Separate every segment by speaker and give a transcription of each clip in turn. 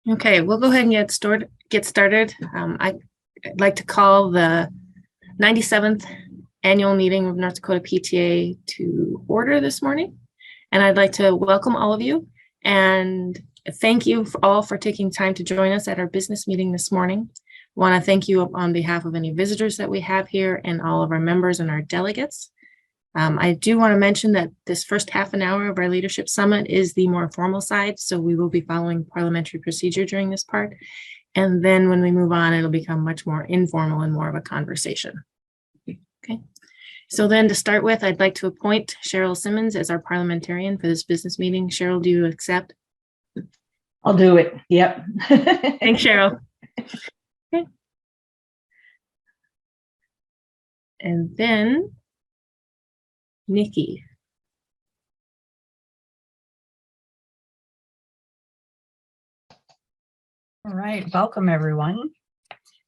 Speaker 1: Okay, we'll go ahead and get started. I'd like to call the 97th annual meeting of North Dakota PTA to order this morning. And I'd like to welcome all of you and thank you all for taking time to join us at our business meeting this morning. I want to thank you on behalf of any visitors that we have here and all of our members and our delegates. I do want to mention that this first half an hour of our leadership summit is the more formal side, so we will be following parliamentary procedure during this part. And then when we move on, it'll become much more informal and more of a conversation. Okay. So then to start with, I'd like to appoint Cheryl Simmons as our parliamentarian for this business meeting. Cheryl, do you accept?
Speaker 2: I'll do it. Yep.
Speaker 1: Thanks, Cheryl. Okay. And then Nikki.
Speaker 3: All right, welcome everyone.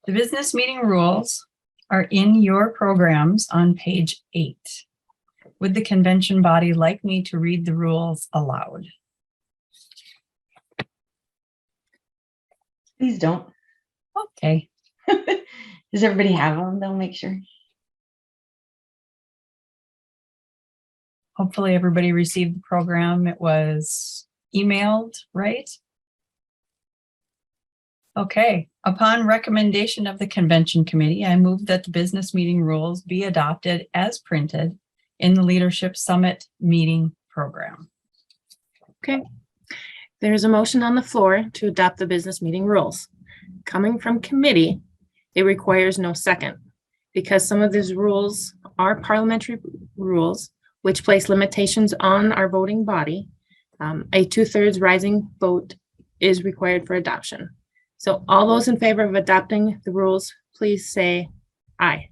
Speaker 3: The business meeting rules are in your programs on page 8. Would the convention body like me to read the rules aloud?
Speaker 2: Please don't.
Speaker 3: Okay.
Speaker 2: Does everybody have them? They'll make sure.
Speaker 3: Hopefully everybody received the program. It was emailed, right? Okay. Upon recommendation of the convention committee, I move that the business meeting rules be adopted as printed in the Leadership Summit meeting program.
Speaker 1: Okay. There's a motion on the floor to adopt the business meeting rules. Coming from committee, it requires no second because some of these rules are parliamentary rules which place limitations on our voting body. A 2/3 rising vote is required for adoption. So all those in favor of adopting the rules, please say aye.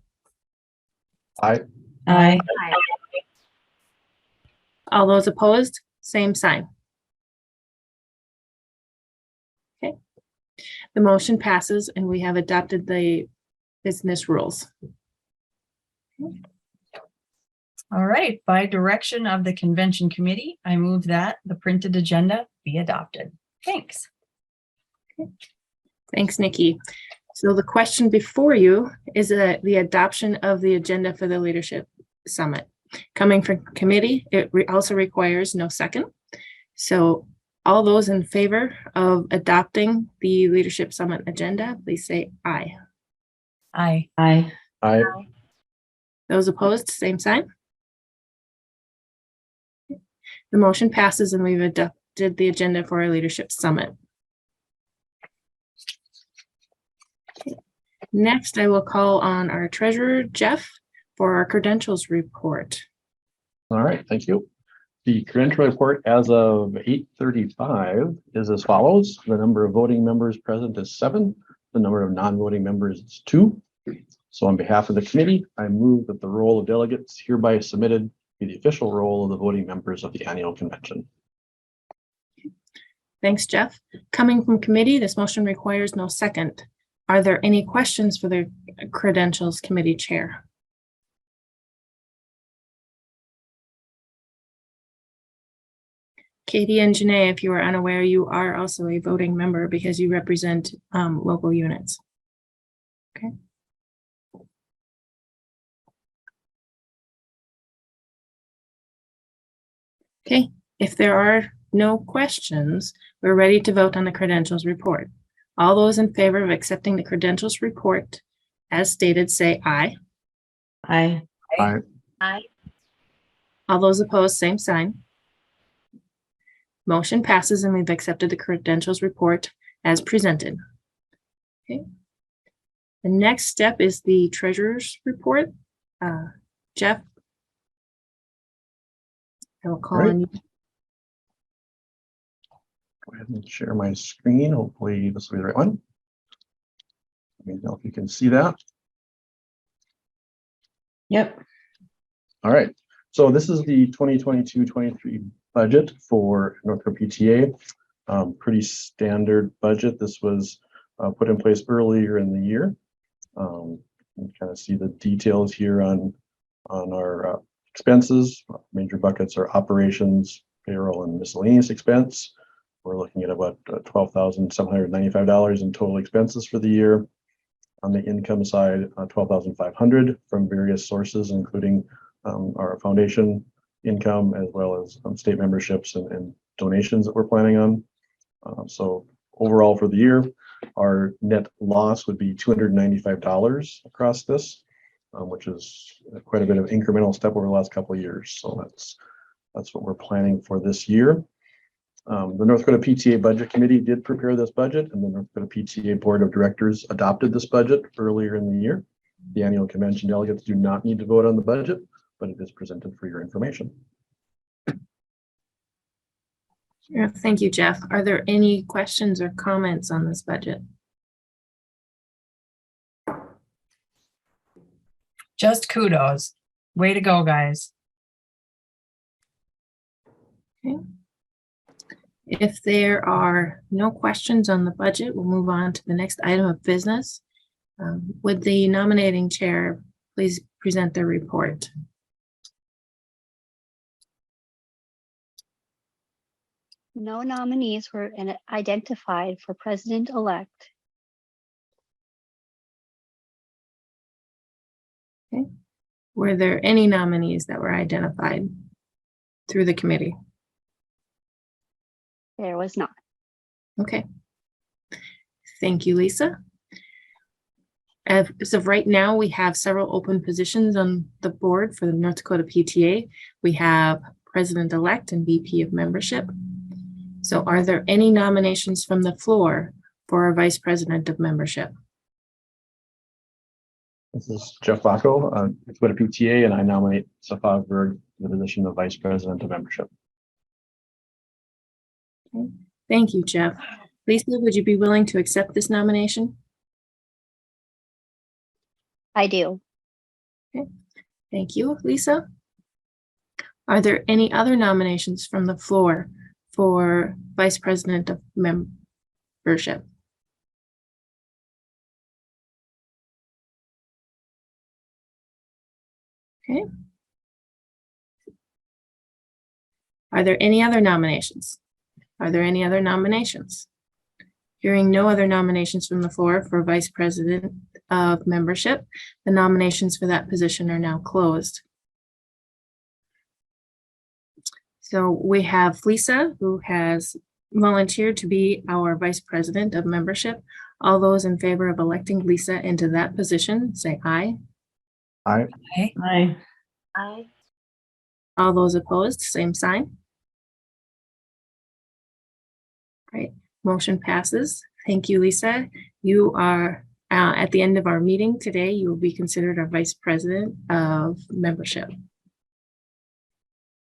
Speaker 4: Aye.
Speaker 2: Aye.
Speaker 1: All those opposed, same sign. Okay. The motion passes and we have adopted the business rules.
Speaker 3: All right, by direction of the convention committee, I move that the printed agenda be adopted. Thanks.
Speaker 1: Okay. Thanks, Nikki. So the question before you is the adoption of the agenda for the Leadership Summit. Coming from committee, it also requires no second. So all those in favor of adopting the Leadership Summit agenda, please say aye.
Speaker 3: Aye.
Speaker 2: Aye.
Speaker 4: Aye.
Speaker 1: Those opposed, same sign. The motion passes and we've adopted the agenda for our Leadership Summit. Okay. Next, I will call on our treasurer, Jeff, for our credentials report.
Speaker 4: All right, thank you. The credential report as of 8:35 is as follows. The number of voting members present is 7. The number of non-voting members is 2. So on behalf of the committee, I move that the roll of delegates hereby submitted be the official roll of the voting members of the annual convention.
Speaker 1: Thanks, Jeff. Coming from committee, this motion requires no second. Are there any questions for the credentials committee chair? Katie and Janae, if you are unaware, you are also a voting member because you represent local units. Okay. Okay, if there are no questions, we're ready to vote on the credentials report. All those in favor of accepting the credentials report as stated, say aye.
Speaker 2: Aye.
Speaker 4: Aye.
Speaker 1: Aye. All those opposed, same sign. Motion passes and we've accepted the credentials report as presented. Okay. The next step is the treasurer's report. Jeff, I will call on you.
Speaker 4: Go ahead and share my screen. Hopefully this will be the right one. Let me know if you can see that.
Speaker 2: Yep.
Speaker 4: All right. So this is the 2022-23 budget for North Dakota PTA. Pretty standard budget. This was put in place earlier in the year. You can kind of see the details here on our expenses. Major buckets are operations, payroll, and miscellaneous expense. We're looking at about $12,795 in total expenses for the year. On the income side, $12,500 from various sources, including our foundation income, as well as state memberships and donations that we're planning on. So overall for the year, our net loss would be $295 across this, which is quite a bit of incremental step over the last couple of years. So that's what we're planning for this year. The North Dakota PTA Budget Committee did prepare this budget, and the North Dakota PTA Board of Directors adopted this budget earlier in the year. The annual convention delegates do not need to vote on the budget, but it is presented for your information.
Speaker 1: Yeah, thank you, Jeff. Are there any questions or comments on this budget?
Speaker 3: Just kudos. Way to go, guys.
Speaker 1: Okay. If there are no questions on the budget, we'll move on to the next item of business. Would the nominating chair please present their report?
Speaker 5: No nominees were identified for president-elect.
Speaker 1: Okay. Were there any nominees that were identified through the committee?
Speaker 5: There was not.
Speaker 1: Okay. Thank you, Lisa. As of right now, we have several open positions on the board for the North Dakota PTA. We have president-elect and VP of membership. So are there any nominations from the floor for our vice president of membership?
Speaker 4: This is Jeff Bacco, North Dakota PTA, and I nominate Safa Berg for the position of vice president of membership.
Speaker 1: Okay. Thank you, Jeff. Lisa, would you be willing to accept this nomination?
Speaker 5: I do.
Speaker 1: Okay. Thank you, Lisa. Are there any other nominations from the floor for vice president of membership? Okay. Are there any other nominations? Are there any other nominations? Hearing no other nominations from the floor for vice president of membership, the nominations for that position are now closed. So we have Lisa, who has volunteered to be our vice president of membership. All those in favor of electing Lisa into that position, say aye.
Speaker 4: Aye.
Speaker 3: Hey,
Speaker 2: Aye.
Speaker 5: Aye.
Speaker 1: All those opposed, same sign. Right, motion passes. Thank you, Lisa. You are at the end of our meeting today, you will be considered our vice president of membership.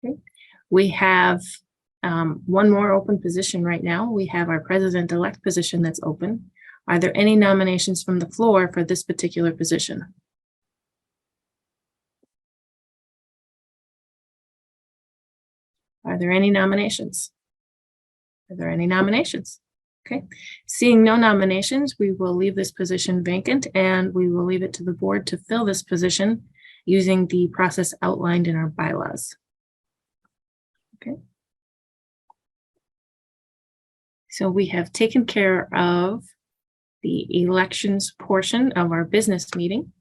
Speaker 1: Okay. We have one more open position right now. We have our president-elect position that's open. Are there any nominations from the floor for this particular position? Are there any nominations? Are there any nominations? Okay, seeing no nominations, we will leave this position vacant and we will leave it to the board to fill this position using the process outlined in our bylaws. Okay. So we have taken care of the elections portion of our business meeting.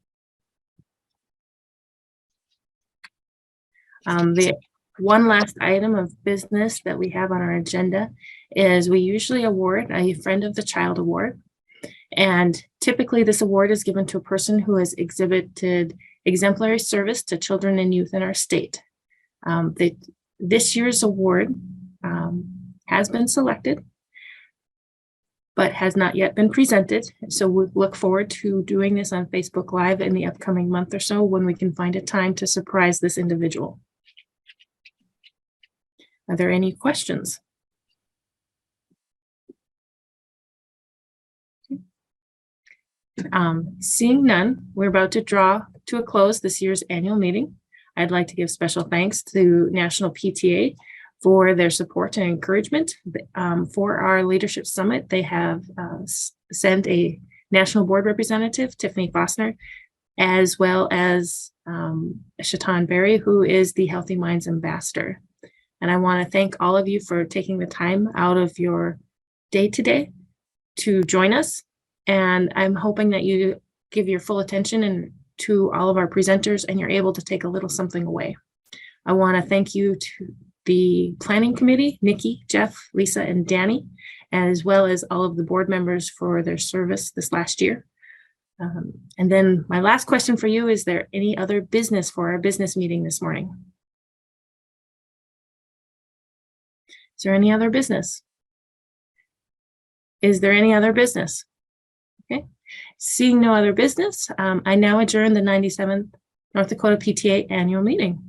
Speaker 1: The one last item of business that we have on our agenda is we usually award a Friend of the Child Award. And typically this award is given to a person who has exhibited exemplary service to children and youth in our state. This year's award has been selected, but has not yet been presented. So we look forward to doing this on Facebook Live in the upcoming month or so when we can find a time to surprise this individual. Are there any questions? Seeing none, we're about to draw to a close this year's annual meeting. I'd like to give special thanks to National PTA for their support and encouragement. For our Leadership Summit, they have sent a national board representative, Tiffany Fossner, as well as Shatan Berry, who is the Healthy Minds Ambassador. And I want to thank all of you for taking the time out of your day today to join us. And I'm hoping that you give your full attention and to all of our presenters and you're able to take a little something away. I want to thank you to the planning committee, Nikki, Jeff, Lisa, and Danny, as well as all of the board members for their service this last year. And then my last question for you, is there any other business for our business meeting this morning? Is there any other business? Is there any other business? Okay, seeing no other business, I now adjourn the 97th North Dakota PTA annual meeting.